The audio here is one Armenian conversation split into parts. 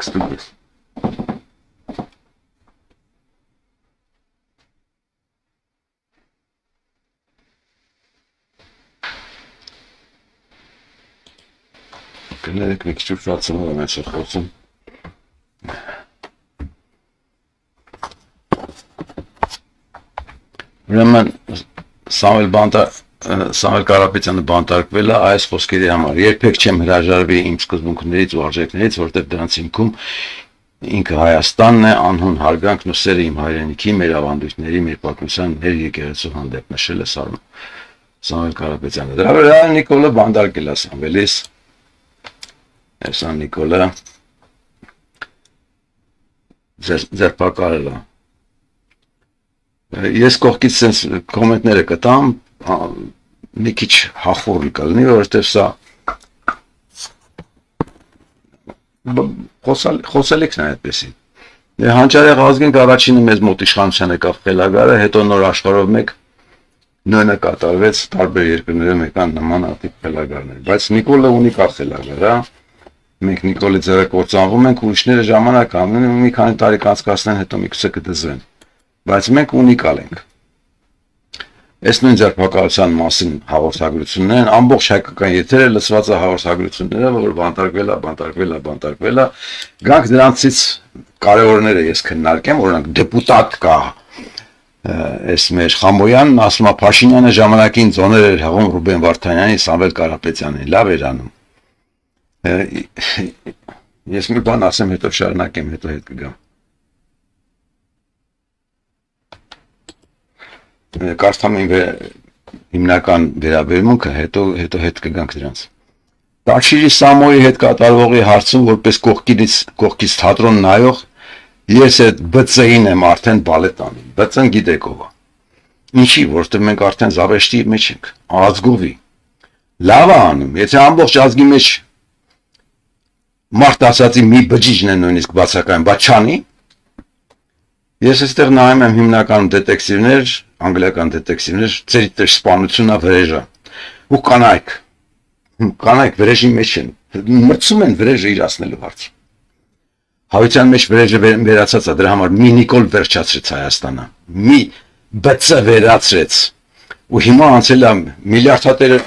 Ստուգես։ Կներեք մի քիչ ուշացնում եմ այսօր խոսում։ Ուրեմն Սամվել Կարապետյանը բանտարկվել է այս խոսքերի համար։ Երբեք չեմ հրաժարվի իմ սկզբունքներից ու արժեքներից, որտեղ դրանց հիմքում ինքը Հայաստանն է, անհուն հարգանքն ու սերը իմ հայրենիքի, մեր ավանդույթների, մեր պատմության, մեր եկեղեցու հանդեպ նշել է Սամվել Կարապետյանը։ Դրա վրա Նիկոլը բանտարկել է Սամվելիս։ Այսա Նիկոլը ձերբակալել է։ Ես կողքից sense կոմենտները կտամ, մի քիչ հախուռ կլինի, որովհետև սա խոսելիքն է այդպեսին։ Հանճարեղ ազգենք առաջինը մեզ մոտ իշխանության եկավ խելագարը, հետո նոր աշխարհով մեկ նույնը կատարվեց, տարբեր երկրներում եկան նմանատիպ խելագարներ, բայց Նիկոլը ունի կա խելագար, մենք Նիկոլի ձեռը կործանվում ենք, ուրիշները ժամանակ ամեն մի քանի տարի կանցկացնեն, հետո միգուցե կդզվեն, բայց մենք ունիկալ ենք։ Այս նույն ձերբակալության մասին հաղորդագրություններ են, ամբողջ հայկական եթերը լսված է հաղորդագրությունները, որ բանտարկվել է, գանք դրանցից կարևորները ես քննարկեմ, օրինակ դեպուտատ կա, այս մեր Խամոյանն ասում է Փաշինյանը ժամանակին ձոներ էր հղում Ռուբեն Վարդանյանի, Սամվել Կարապետյանին, լավ էր անում։ Ես մի բան ասեմ, հետո շարունակեմ, հետո հետ կգամ։ Կարդամ իմ հիմնական վերաբերմունքը, հետո հետ կգանք դրանց։ Տաքսիի Սամոյի հետ կատարվողի հարցում որպես կողքից թատրոն նայող ես այդ ԲՑ-ին եմ արդեն բալետ անում։ ԲՑ-ն գիտեք ով է։ Ինչի, որովհետև մենք արդեն զավեշտի մեջ ենք, ազգովի։ Լավ է անում, եթե ամբողջ ազգի մեջ մարդ ասածի մի բջիջն է նույնիսկ բացակայում, բայց չանի։ Ես այստեղ նայում եմ հիմնական դետեկտիվներ, անգլիական դետեկտիվներ, ծերիտեր սպանությունա վրեժը ու կանայք վրեժի մեջ են, մրցում են վրեժը իրացնելու հարցը։ Հավիտյան մեջ վրեժը վերացած է, դրա համար մի Նիկոլ վերջացրեց Հայաստանը, մի ԲՑ վերացրեց ու հիմա անցել է միլիարդատերը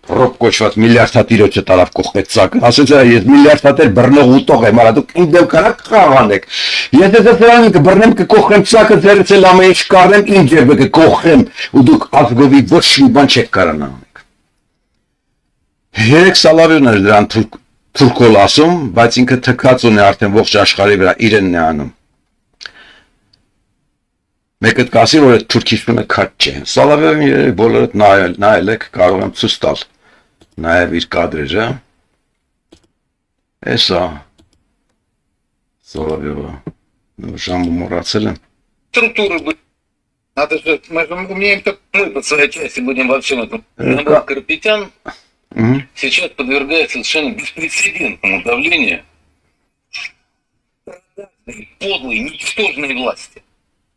ռոք կոչված միլիարդատիրոջը տարավ կողմեց ծակը, ասեց ես միլիարդատեր բռնող ուտող եմ, արա դուք ինձ դեմ կարաք խաղանեք, եթե դες նրան կբռնեմ կկողեմ ծակը ձերից էլ ամեն ինչ կառնեմ, ինձ ջեբը կկողեմ ու դուք ազգովի ոչ մի բան չեք կարան անեք։ Երեք Սալավյոն էր դրան թուրքոլ ասում, բայց ինքը թքած ունի արդեն ողջ աշխարհի վրա իրենն է անում։ Մեկը կասի, որ այդ թուրքիստությունը քաջ չէ։ Սալավյոնի բոլորդ նայել եք, կարող եմ ցույց տալ։ Նաև իր կադրերը։ Էսա Սալավյովը ժամը մոռացել եմ։ Структуры надо же, мы умеем только мы по своей части будем во всем этом. Набор Карапетян сейчас подвергается совершенно беспрецедентному давлению подлой, ничтожной власти,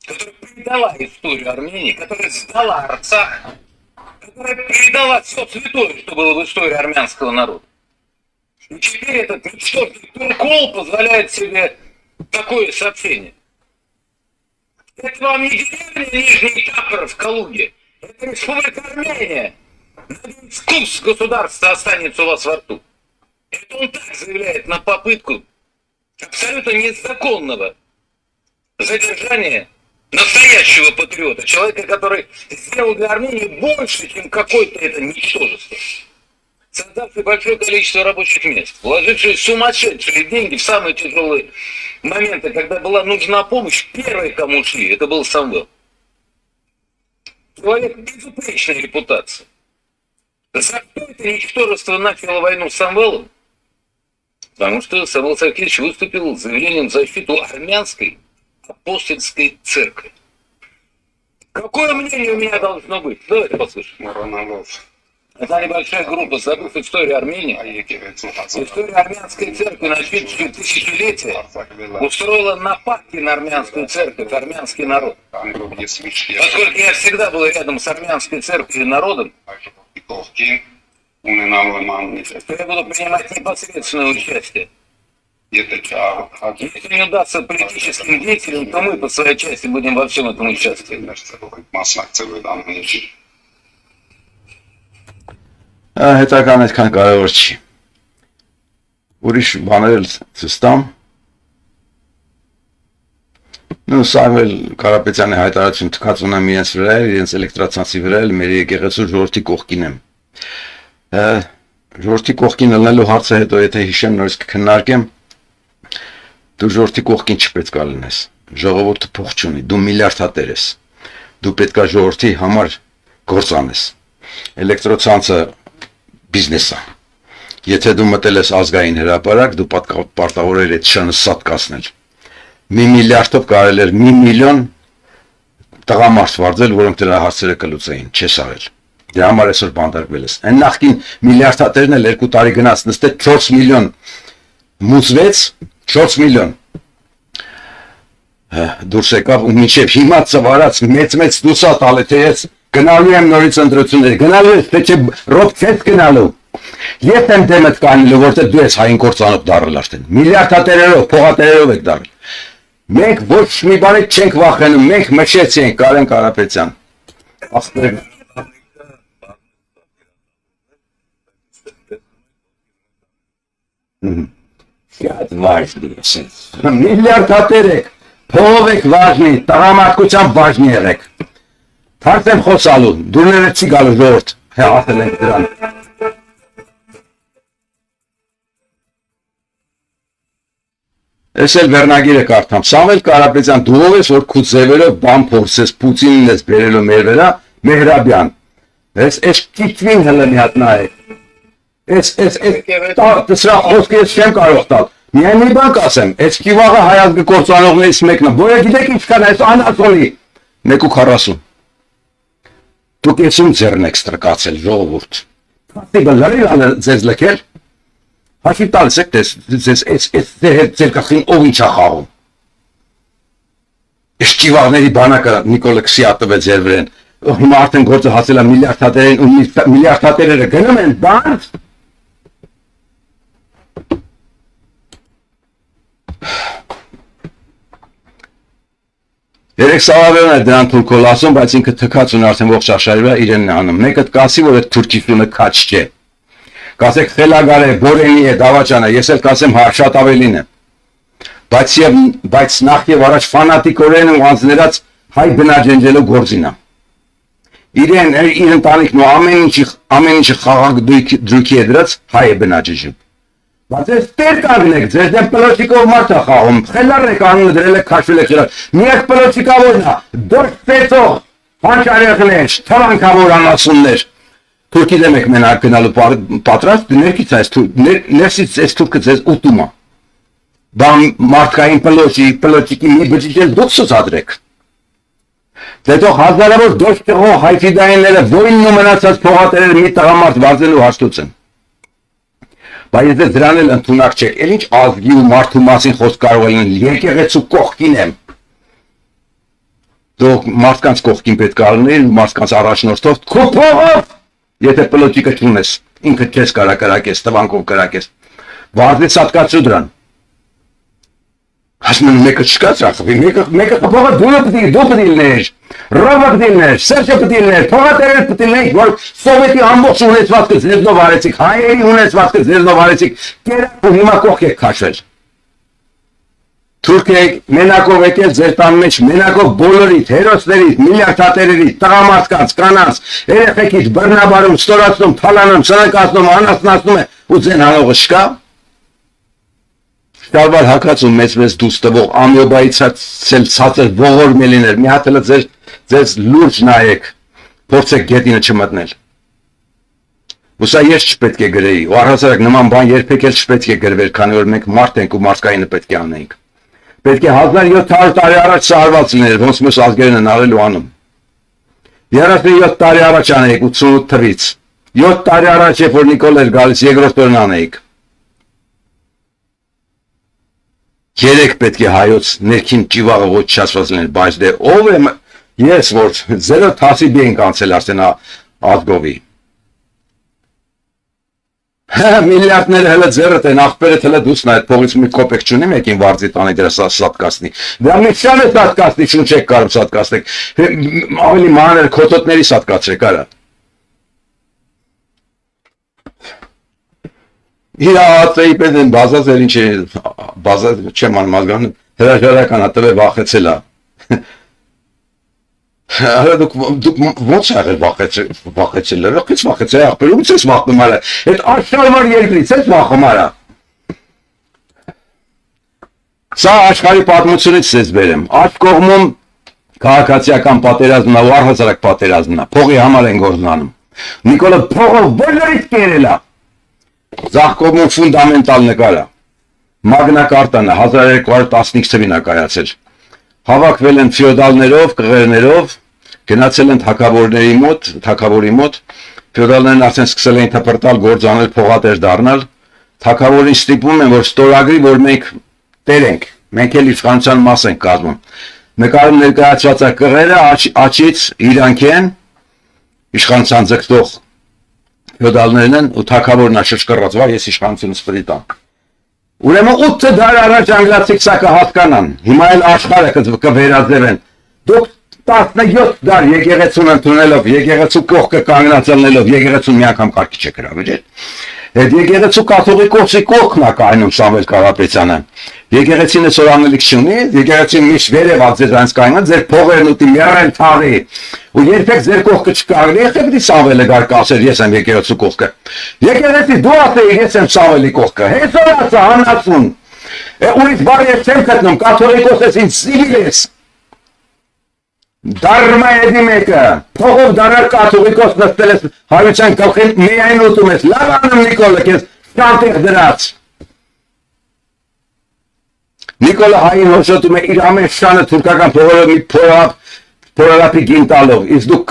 которая предала историю Армении, которая сдала Арцах, которая предала все святое, что было в истории армянского народа. И теперь этот ничтожный туркол позволяет себе такое сообщение. Это вам не деревня Нижний Тапор в Калуге, это республика Армения. Надеюсь, вкус государства останется у вас во рту. Это он так заявляет на попытку абсолютно незаконного задержания настоящего патриота, человека, который сделал для Армении больше, чем какое-то это ничтожество, создавший большое количество рабочих мест, вложивший сумасшедшие деньги в самые тяжелые моменты, когда была нужна помощь, первые, кому шли, это был Самвел. Человек безупречной репутации. За что это ничтожество начало войну с Самвелом? Потому что Самвел Саркевич выступил с заявлением в защиту армянской апостольской церкви. Какое мнение у меня должно быть? Давайте послушаем. Это небольшая группа, забыв историю Армении. История армянской церкви, насчитывающей тысячелетия, устроила нападки на армянскую церковь, армянский народ. Поскольку я всегда был рядом с армянской церковью и народом, то я буду принимать непосредственное участие Если не удастся политическим деятелям, то мы по своей части будем во всем этом участвовать. Հետական այդքան կարևոր չի։ Ուրիշ բաներ էլ ցստամ։ Նու Սամվել Կարապետյանի հայտարարություն թքած ունեմ իրենց վրա, իրենց էլեկտրացանցի վրա, մեր եկեղեցու ժողովրդի կողքին եմ։ Ժողովրդի կողքին ելնելու հարցը հետո եթե հիշեմ նորից կքննարկեմ, դու ժողովրդի կողքին չպետք է լինես։ Ժողովուրդը փող չունի, դու միլիարդատեր ես։ Դու պետք է ժողովրդի համար գործ անես։ Էլեկտրոցանցը բիզնես է։ Եթե դու մտել ես ազգային հրապարակ, դու պարտավոր ես այդ շանը սատկացնել։ Մի միլիարդով կարել էր մի միլիոն տղամարդ վարձել, որոնք դրա հարցերը կլուծեին, չես արել։ Դրա համար այսօր բանդարկվել ես։ Այն նախկին միլիարդատերն էլ 2 տարի գնաց նստեց 4 միլիոն մուծվեց, 4 միլիոն դուրս եկավ ու մինչև հիմա ծվարած մեծ դուրս է տալի, թե ես գնալու եմ նորից ընտրություններ, գնալու ես, թե չէ ռոբ չես գնալու։ Ես եմ դեմդ կանելու, որտեղ դու ես հային կործանող դարել արդեն։ Միլիարդատերերով, փողատերերով եք դարել։ Մենք ոչ մի բանից չենք վախենում, մենք մշեցինք Կարեն Կարապետյան։ Շատ վարժնի ես։ Միլիարդատեր եք, փողով եք վարժնի, տղամարդկությամբ վարժնի եղեք։ Թարդ եմ խոսալու, դուրները չի գալու ժողովուրդ, ասել ենք դրան։ Ես էլ վերնագիրը կարդամ, Սամվել Կարապետյան, դու ով ես, որ քու ձևերով բան փորձես, Պուտինին ես բերելու մեր վրա, Մեհրաբյան, ես կիթվին հլը մի հատ նայեք, սրա խոսքը ես չեմ կարող տալ, միայն մի բան կասեմ, ես կիվաղը հայազգը կործանողներից մեկն է, որը գիտեք ինչ կան, այս անասոլի, 1.40, դուք եսում ձերն եք ստրկացել, ժողովուրդ, պաստիբը լրի ձեզ լքել, հաշիվ տալիս եք, ձեր կախին ով ինչ ախաղում, ես կիվաղների բանակը Նիկոլը Քսիատով է ձեր վրեն, հիմա արդեն գործը հասել է միլիարդատերին ու միլիարդատերերը գնում են բանդ, Երեք Սավավերն է դրան թուրքոլ ասում, բայց ինքը թքած ունի արդեն ողջ աշխարհի վրա իրենն է անում։ Մեկը կասի, որ այդ թուրքիությունը քաչ չէ։ Կասեք խելագար է, բորենի է, դավաճան է, ես էլ կասեմ հա շատ ավելին է։ Բայց նախ եւ առաջ ֆանատիկորեն ու անձներած հայ բնաջնջելու գործին է։ Իրեն իր ընտանիքն ու ամեն ինչը խաղաղ դրույքի է դրած հայ է բնաջնջում։ Բայց ես տեր կանգնեք, ձեր դեմ պլոչիկով մարդ է խաղում, խելարն եք անունը դրել եք քաշվել եք խելար, միակ պլոչիկավորն է, դորս պեցող, հանճարեղներ, թվանքավոր անասուններ, թուրքի դեմ եք մենակ գնալու պատրաստ, ներսից ես թուրքը ձեզ ուտում է, բան մարդկային պլոչիկի մի բջիջել դուք սուսադրեք, դե թող հազարավոր դորս տղող հայֆիդայինները ոյնն ու մնացած փողատերերը մի տղամարդ վարձելու հաշտուց են։ Բայց ես դրան էլ ընդունակ չեք, էլ ինչ ազգի ու մարդու մասին խոսք կարող են, եկեղեցու կողքին եմ։ Դուք մարդկանց կողքին պետք է լինել, մարդկանց առաջնորդով, քո փողով, եթե պլոճիկը չունես, ինքը չես կարա կրակես, տվանքով կրակես, վարձի սատկացու դրան։ Ասում են մեկը չկա ծախվի, մեկը փողը դու պետք լիներ, Ռոբը պետք լիներ, Սերժը պետք լիներ, փողատերերը պետք լիներ, որ սովետի ամբողջ ունեցվածքը ձեզնով արեցիք, հայերի ունեցվածքը ձեզնով արեցիք, կերակ ու հիմա կողք եք քաշվել։ Թուրք եք մենակով եկել ձեր տան մեջ, մենակով բոլորիդ, հերոսներից, միլիարդատերերից, տղամարդկանց, կանանց, երեխեքից բռնաբարում, ստորացնում, թալանում, սնանկացնում, անասնացնում է ու ձեն հանողը չկա։ Շարվար հակած ու մեծ դուս տվող ամյոբայից ցածր ողոր մելիներ, մի հատ էլ ձեզ լուրջ նայեք, փորձեք գետինը չմտնել։ Ու սա ես չպետք է գրեի, ու առհասարակ նման բան երբեք էլ չպետք է գրվեր, քանի որ մենք մարդ ենք ու մարդկայինը պետք է անենք։ Պետք է 1700 տարի առաջ սա արված լիներ, ոնց մյուս ազգերն են արել ու անում։ 37 տարի առաջ անեիք 88 թվից։ 7 տարի առաջ, երբ որ Նիկոլ էր գալիս, երկրորդ օրն անեիք։ 3 պետք է հայոց ներքին ճիվաղը ոչ չասված լինել, բայց դե ով եմ ես, որ 0 թասիբի ենք անցել արդեն ազգովի։ Միլիարդները հələ ձեռդ են, աղբերը հələ դուսն այդ փողից մի կոպեկ չունի մեկին վարձի տանի դրա սատկացնի։ Դա մի շանը սատկացնի, շուն չեք կարում սատկացնեք։ Ավելի մանր քոտոտների սատկացրեք, արա։ Իր ԱԱԾ-ի պես են բազազել ինչ է, բազա չեմ անմազգանում, հրաժարական ատվել վախեցել է։ Հələ դուք ո՞նց եղել վախեցել, լրիվ վախեցել, աղբեր ո՞նց ես վախում արա, այդ աշխարհվար երկրից ես վախում արա։ Սա աշխարհի պատմությունից ես բերեմ, աջ կողմում քաղաքացիական պատերազմն է, առհասարակ պատերազմն է, փողի համար են գործանում։ Նիկոլը փողով բոլորից կերել է։ Ձախ կողմում ֆունդամենտալ նկար է, մագնա կարտան է, 1215 թվականին է կայացել։ Հավաքվել են ֆեոդալներով, կղերներով, գնացել են թագավորի մոտ, ֆեոդալներն արդեն սկսել էին թփրտալ, գործանել, փողատեր դառնալ, թագավորին ստիպում են, որ ստորագրի, որ մենք տեր ենք, մենք էլ իշխանության մաս ենք կազմում։ Նկարում ներկայացված է կղերը, աչից իրանք են, իշխանության ձգտող ֆեոդալներն են, ու թագավորն է շշկռած, վայ, ես իշխանությունը սպրիտան։ Ուրեմն 8 դար առաջ անգլիացիք սա կհասկանան, հիմա էլ աշխարհը կվերաձևեն։ Դուք 17 դար եկեղեցուն ընդունելով, եկեղեցու կողքը կանգնացնելով, եկեղեցուն մի անգամ կարգի չեք հրավիրել։ Այդ եկեղեցու կաթողիկոսի կողքն է կայանում Սամվել Կարապետյանը։ Եկեղեցին այսօր անելիք չունի, եկեղեցին միշտ վերևած ձեզ այնց կայնան, ձեր փողերն ուտի մեռել թաղի։ Ու երբեք ձեր կողքը չկանգնի, եղեք դի Սամվելը գար կասեր, ես եմ եկեղեցու կողքը։ Եկեղեցի դու ասեիր, ես եմ Սամվելի կողքը։ Հեսօր ասա հանածուն։ Ուրիշ բառ ես չեմ գտնում, կաթողիկոս ես ինձ սիվիլ ես։ Դարմա էդի մեկը, փողով դարար կաթողիկոս նստել ես հայության գլխին միայն ուտում ես, լավ անում Նիկոլը քեզ շանտեղ դրած։ Նիկոլը հային հոշոտում է իր ամեն շանը թուրքական փողերով մի փորապի գին տալով, իսկ դուք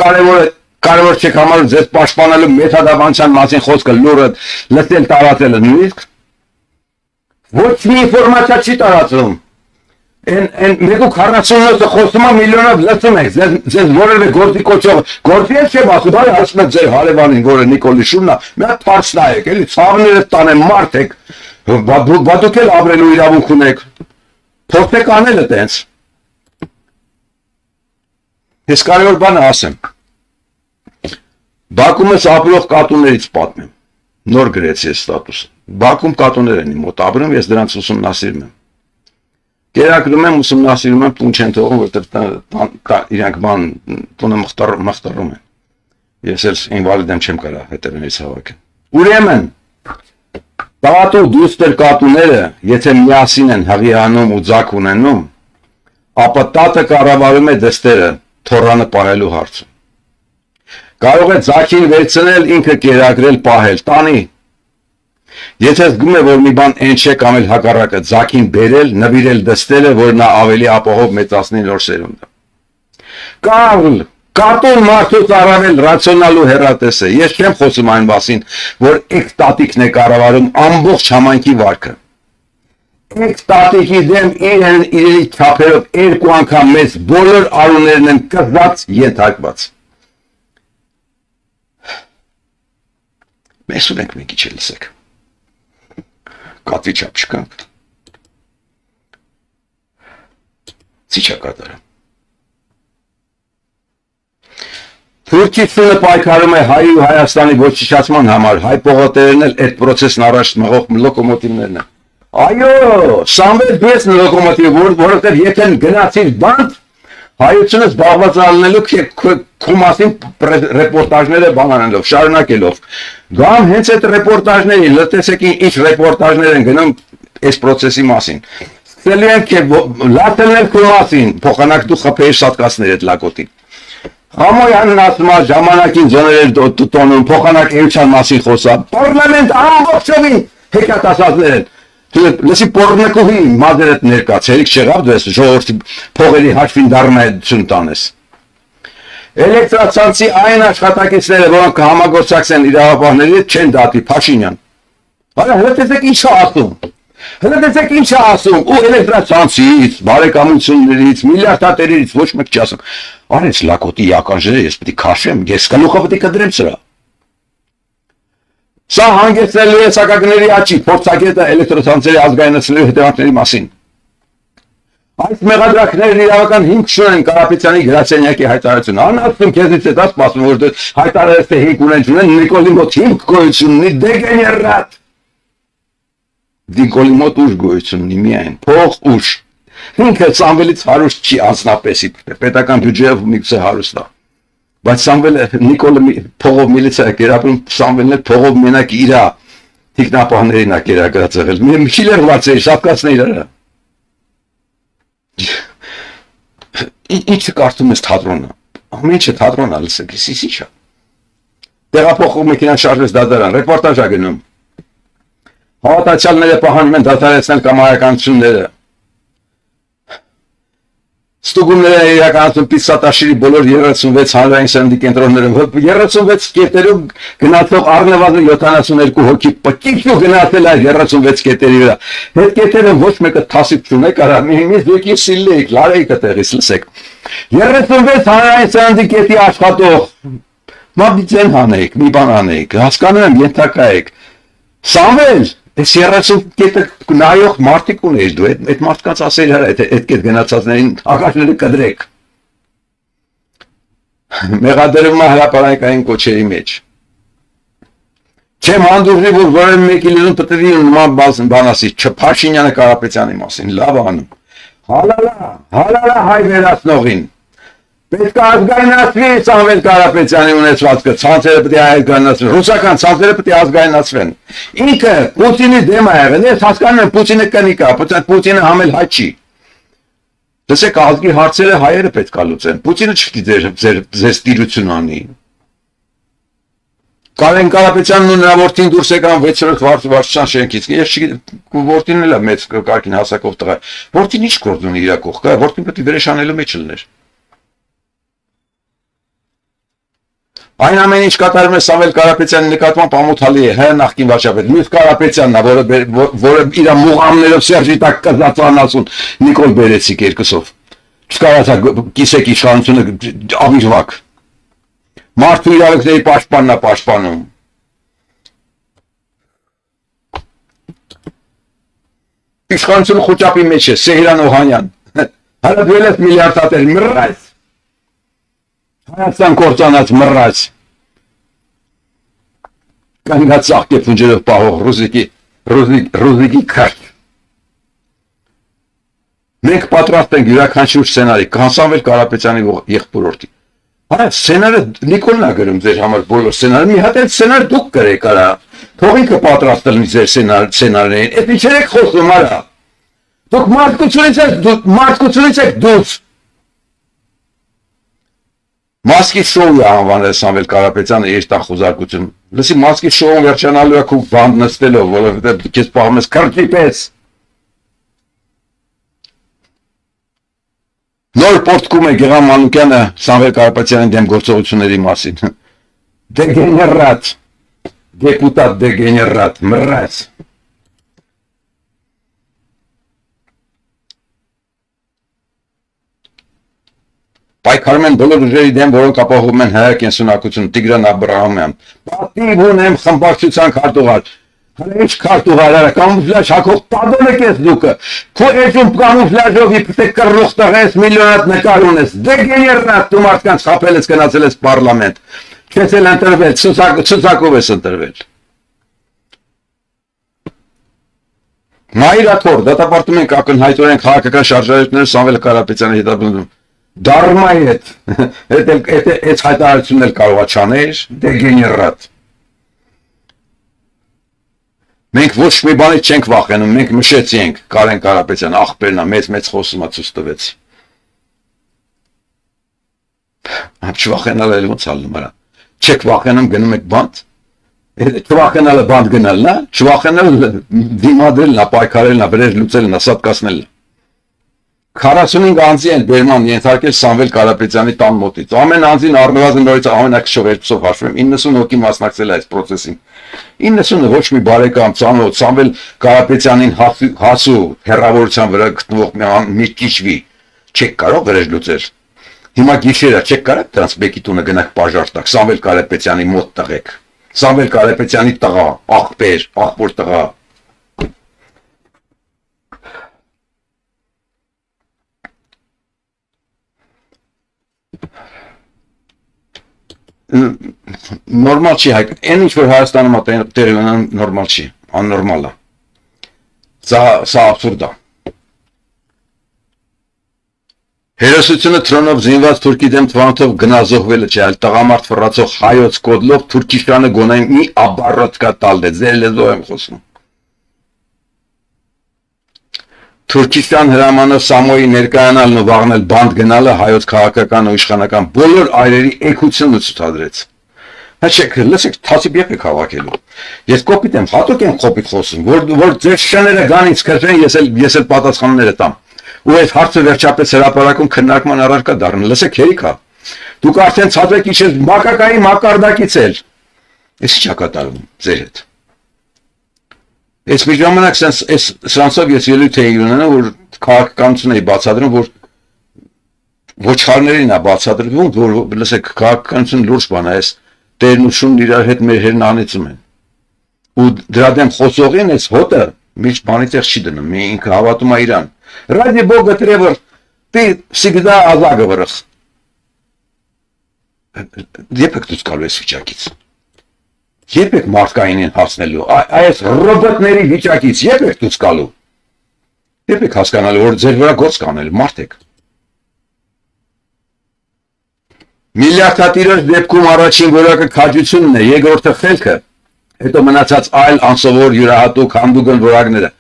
կարևոր չեք համարում ձեզ պաշտպանելու մեթոդաբանության մասին խոսքը լուրը լսել տարածելը նույնիսկ ոչ մի ինֆորմացիա չի տարածվում։ Մեկու 47-ը խոսում է միլիոնով լսում եք, ձեզ որևէ գործի կոչող, գործի էլ չեմ ասում, այ ասում եք ձեր հարևանին, որը Նիկոլի շունն է, մի հատ փարս նայեք, էլի ցավները տանեն մարդ եք, բա դուք էլ ապրելու իրավունք ունեք, փոխեք անելը տենց։ Ես կարևոր բանը ասեմ, Բաքվում ես ապրող կատուներից պատմեմ, նոր գրեցի ես ստատուսը, Բաքվում կատուներ են իմ մոտ ապրում, ես դրանց ուսումնասիրում եմ։ Կերակրում եմ, ուսումնասիրում եմ, տուն չեն թողում, որտեղ իրանք բան տունը մխտարում են։ Ես էլ ինվալիդ եմ չեմ կարա հետևներից հավաքեն։ Ուրեմն, տատու դուստր կատուները, եթե միասին են հղիանում ու ձակ ունենում, ապա տատը կառավարում է դստերը թորանը պահելու հարցում։ Կարող է ձակին վերցնել, ինքը կերակրել, պահել, տանի։ Եթե զգում է, որ մի բան են չէ կամ էլ հակառակը ձակին բերել, նվիրել դստերը, որ նա ավելի ապահով մեծացնի նոր սերունդը։ Կարլ, կատուն մարդուց առավել ռացիոնալ ու հեռատես է։ Ես չեմ խոսում այն մասին, որ էկստատիկն է կառավարում ամբողջ համայնքի վարքը։ Էկստատիկի դեմ իրերի չափերով երկու անգամ մեծ բոլոր արուներն են կզած ենթարկված։ Մեզ ունենք մի քիչ լսեք։ Կատվի չափ չկանք։ Ցիչա կատարը։ Թուրքիությունը պայքարում է հայ ու Հայաստանի ոչնչացման համար, հայ պողոտերն էլ այդ process-ն առաջ մղող լոկոմոտիվներն են։ Այո, Սամվել դու ես լոկոմոտիվ, որովհետև եթե գնացիր բանտ, հայությունը զբաղված ալնելու քո մասին ռեպորտաժները բանանելով, շարունակելով։ Գամ հենց այդ ռեպորտաժներին, լսեցեք ինչ ռեպորտաժներ են գնում այս process-ի մասին։ Սկսելի են լատելնել քո մասին, փոխանակ դու խփեիր սատկացներ այդ լակոտին։ Համոյանն ասում է ժամանակին ձոներ տոնում, փոխանակ էության մասին խոսա, պարլամենտ ամբողջովին հեկատասածներ են։ Լսի պորնակուհի մազերդ ներկաց, հերիք չեղավ դու ես ժողովրդի փողերի հաշվին դառնայություն տանես։ Էլեկտրացանցի այն աշխատակիցները, որոնք համագործակցեն իրավապահների հետ, չեն դատի, Փաշինյան։ Արա հələ տեսեք ինչ է ասում։ Հələ տեսեք ինչ է ասում, ու էլեկտրացանցից, բարեկամություններից, միլիարդատերից ոչ մեկ չի ասում։ Արեց լակոտի ականջները, ես պետք է քաշեմ, ես գլուխը պետք է կդրեմ սրա։ Սա հանգեցնելու է սակագների աճի, փորձագետը էլեկտրոցանցերի ազգայնացնելու հետևանքների մասին։ Այս մեղադրանքներն իրավական հիմք չունեն Կարապետյանի գրասենյակի հայտարարությունը։ Անհատում քեզից է դա սպասում, որ դու հայտարարես թե հիմք ունեն, Նիկոլի մոտ հիմք գոյություն ունի, դեգեներատ։ Նիկոլի մոտ ուժ գոյություն ունի միայն, փող ուժ։ Ինքը Սամվելից հարուստ չի անձնապեսի, պետական բյուջեով միգուցե հարուստ է։ Բայց Սամվելը Նիկոլը փողով միլիցիա է կերապրում, Սամվելն էլ փողով մենակ իրա թիկնապահներին է կերակրած եղել։ Մի քիլերված է, շատկացն է իրարը։ Ինչը կարդում ես թատրոնը, ամեն ինչը թատրոնը լսեք, ինչ է։ Տեղափոխող մեքենան շարժվեց դատարան, ռեպորտաժ է գնում։ Հավատացյալները պահանում են դադարեցնել կամարականությունները։ Ստուգումները իրականացում Պիսատաշիրի բոլոր 36 հանրային սննդի կենտրոններում, 36 կետերում գնացող առնվազն 72 հոգի պտիքու գնացել այդ 36 կետերի վրա։ Այդ կետերը ոչ մեկը թասիբ չունեք, արա մի եկի սիլլեիք, լարեիք այդտեղից լսեք։ 36 հանրային սննդի կետի աշխատող մաբիցեն հանեիք, մի բան անեիք, հասկանում եմ, ենթակա եք։ Սամվել Այս 30 կետը նայող մարդիկ ունեիր դու, այդ մարդկանց ասել հրա, այդ կետ գնացածներին ակաշները կդրեք։ Մեղադրվում է հրապարակային կոչերի մեջ։ Չեմ հանդուրժի, որ որևէ մեկի լիզուն պտվի նման բան ասի, Փաշինյանը Կարապետյանի մասին, լավ անում։ Հալալա հայ վերացնողին։ Պետք է ազգայնացվի Սամվել Կարապետյանի ունեցվածքը, ցանցերը պետք է ազգայնացվեն, ռուսական ցանցերը պետք է ազգայնացվեն։ Ինքը Պուտինի դեմ է եղել, ես հասկանում եմ Պուտինը կնիկա, Պուտինը համել հայ չի։ Լսեք, ազգի հարցերը հայերը պետք է լուծեն, Պուտինը չպետք է ձեր ստիրություն անի։ Կարեն Կարապետյանն ու նրա որդին դուրս եկան 6-րդ վարչության շենքից։ Ես չգիտեմ, որդին էլ է մեծ կարգին հասակով տղա։ Որդին ինչ գործ ունի իր կողքը, որդին պետք է վերեշանելու մեջ լիներ։ Այն ամեն ինչ կատարում է Սամվել Կարապետյանի նկատմամբ ամոթալի է, հա նախկին վարչապետ, մյուս Կարապետյանն է, որը իր մուղամներով Սերժի տակ կզածան ասուն Նիկոլ Բերեցիկ երկուսով։ Չկարացա կիսեք իշխանությունը ավիժվակ։ Մարդու իրավունքների պաշտպանն է պաշտպանում։ Իշխանությունը խոճապի մեջ է, Սեհրան Օհանյան։ Հələ դու ես միլիարդատեր, մռայց։ Հայաստան կործանած մռայց։ Կանգնած աղկե փունջերով պահող ռուզիկի քարտ։ Մենք պատրաստ ենք յուրաքանչյուր սցենարի, Սամվել Կարապետյանի եղբորորդի։ Այ սցենարը Նիկոլն է գրում ձեր համար բոլոր սցենարը, մի հատ այդ սցենար դուք գրեք արա։ Թող ինքը պատրաստ լինի ձեր սցենարներին։ Այդ ինչեր եք խոսում արա։ Դուք մարդկությունից եք դուրս։ Մասկի շոու է անվանել Սամվել Կարապետյանը երիտախուզարկություն։ Լսի, մասկի շոուն վերջանալու է քո բանդ նստելով, որովհետև քեզ պահում ես քրտի պես։ Նոր պորտկում է Գեղամ Մանուկյանը Սամվել Կարապետյանի դեմ գործողությունների մասին։ Դեգեներատ, դեպուտատ դեգեներատ, մռայց։ Պայքարում են բոլոր ուժերի դեմ, որոնք ապահովում են հայ կենսունակություն, Տիգրան Աբրահամյան։ Պատիվ ունեմ խմբակցության քարտուղար։ Հələ ինչ քարտուղար արա, կամուֆլաժ հագող տադոն եք ես դուքը։ Քո էջում կամուֆլաժով իպտե կռող տղես միլիոնատ նկար ունես։ Դեգեներատ դու մարդկանց խապել ես գնացել ես պարլամենտ։ Քեզ էլ ընտրվել, ցուցակով ես ընտրվել։ Մայրաթոր, դատապարտում ենք ակնհայտորեն քաղաքական շարժարարությունները Սամվել Կարապետյանի հետապնդում։ Դարմայ այդ հայտարարությունն էլ կարող է չաներ, դեգեներատ։ Մենք ոչ մի բանից չենք վախենում, մենք մշեցինք Կարեն Կարապետյան, աղբերն է, մեծ խոսում է ցույց տվեց։ Չվախենալ էլ ոնց ալնում արա։ Չեք վախենում գնում եք բանտ։ Չվախենալը բանտ գնալն է, չվախենալը դիմադրելն է, պայքարելն է, վրեր լուծելն է, սատկացնելն է։ 45 անձի են բերման ենթարկել Սամվել Կարապետյանի տան մոտից։ Ամեն անձին առնվազն նորից ամենակշռ երկուսով հաշվում 90 հոգի մասնակցել է այս process-ին։ 90-ը ոչ մի բարեկամ ծանոթ Սամվել Կարապետյանին հասու հերավորության վրա գտնվող մի ճիճվի չեք կարող վրեժ լուծել։ Հիմա գիշերը չեք կարող դրանց մեկի տունը գնաք բաժար տակ Սամվել Կարապետյանի մոտ տղեք։ Սամվել Կարապետյանի տղա, աղբեր, աղբոր տղա։ Նորմալ չի հայ, այն ինչ որ Հայաստանում տեղի ունեն նորմալ չի, աննորմալ է։ Սա աբսուրդ է։ Հերոսությունը թրոնով զինված թուրքի դեմ թվանթով գնազողվելը չէ, այլ տղամարդ ֆռացող հայոց կոդլով Թուրքիստանը գոնե մի աբառոտ կա տալն է, ձեր լեզվով եմ խոսում։ Թուրքիստան հրամանով Սամոյի ներկայանալն ու վաղնել բանդ գնալը հայոց քաղաքական ու իշխանական բոլոր այրերի էգությունն ցուցադրեց։ Հաշեք, լսեք, թացիբ եք հավաքելու։ Ես կոպիտ եմ, հատուկ եմ կոպիտ խոսում, որ ձեր շները գանից քրվեն, ես էլ պատասխանները տամ։ Ու այդ հարցը վերջապես հրապարակում քննարկման առարկա դառնա։ Լսեք, հերիքա։ Դուք արդեն ցածրեք իջել մակակայի մակարդակից էլ։ Էս ի՞նչ է կատարվում ձեր հետ։ Ես մի ժամանակ սրանցով ես ելույթ էի ունենում, որ քաղաքականություն էի բացատրում, որ ոչխարներին է բացատրվում, որ լսեք, քաղաքականություն լուրջ բան է, այս տերն ու շունն իրար հետ մեր հերն անեցում են։ Ու դրա դեմ խոսողին այս հոտը միշտ բանի տեղ չի դնում, ինքը հավատում է իրան։ Ради Бога требует, ты всегда Аллах говоришь. Երբեք դուք գալու ես վիճակից։ Երբեք մարդկայինին հասնելու, այս ռոբոտների վիճակից երբեք դուք գալու։ Երբեք հասկանալու, որ ձեր վրա գործ կանել մարդ եք։ Միլիարդատիրոջ դեպքում առաջին որակը քաջությունն է, երկրորդը խելքը, հետո մնացած այլ անսովոր յուրահատուկ հանդուգն որակները։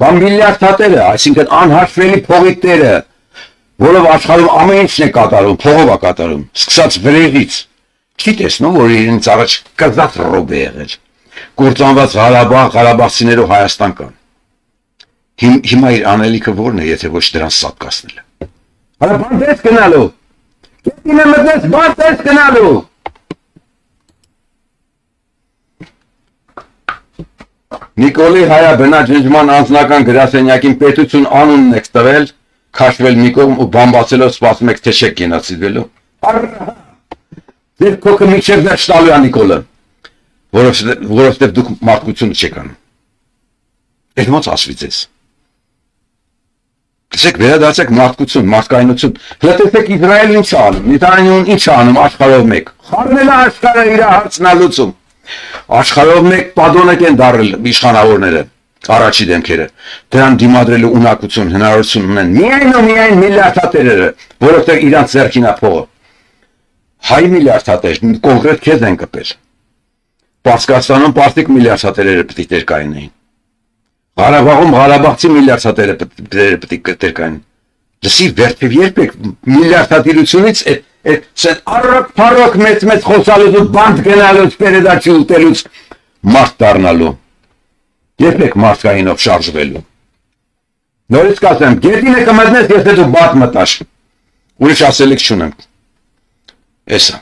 Բան միլիարդատերը, այսինքն անհաշվելի փողի տերը, որով աշխարհում ամեն ինչն է կատարում, փողով է կատարում, սկսած վրեղից։ Չի տեսնում, որ իրենց առաջ կզած ռոբ է եղել։ Կործանված Ղարաբաղցիներով Հայաստան կան։ Հիմա իր անելիքը ո՞րն է, եթե ոչ դրան սատկացնելը։ Հələ բան դες գնալու։ Կետինը մտես բան դες գնալու։ Նիկոլի հայաբնաջնջման անձնական գրասենյակին պետություն անունն եք տվել, քաշվել մի կողմ ու բամբացելով սպասում եք թե չեք գենացիդվելու։ Ձեր քոքը միջև վերջ տալու է Նիկոլը, որովհետև դուք մարդկությունը չեք անում։ Այդ ոնց ասվի ձեզ։ Լսեք, վերադարձեք մարդկություն, մարդկայնություն։ Լսեք Իսրայելն ինչ է անում, Նետանյահուն ինչ է անում աշխարհով մեկ։ Խառնել է աշխարհը իր հարցնալուծում։ Աշխարհով մեկ падոնակ են դարել իշխանավորները, առաջի դեմքերը, դրան դիմադրելու ունակություն, հնարավորություն ունեն միայն ու միայն միլիարդատերերը, որովհետև իրանց ձեռքին է փողը։ Հայ միլիարդատեր, կոնկրետ քեզ են կպել։ Պարսկաստանում պարտիկ միլիարդատերերը պետք է տերկայինեին։ Ղարաբաղում Ղարաբաղցի միլիարդատերը պետք է տերկային։ Լսի, վերջև երբեք միլիարդատիրությունից Սեն առոք մեծ խոսալուց ու բանդ գնալուց, պերեդաչի ուտելուց մարդ դառնալու, երբեք մարդկայինով շարժվելու։ Նորից կասեմ, գետինը կմտնես, եթե դու բատ մտաշ, ուրիշ ասելիք չունեմ, էսա։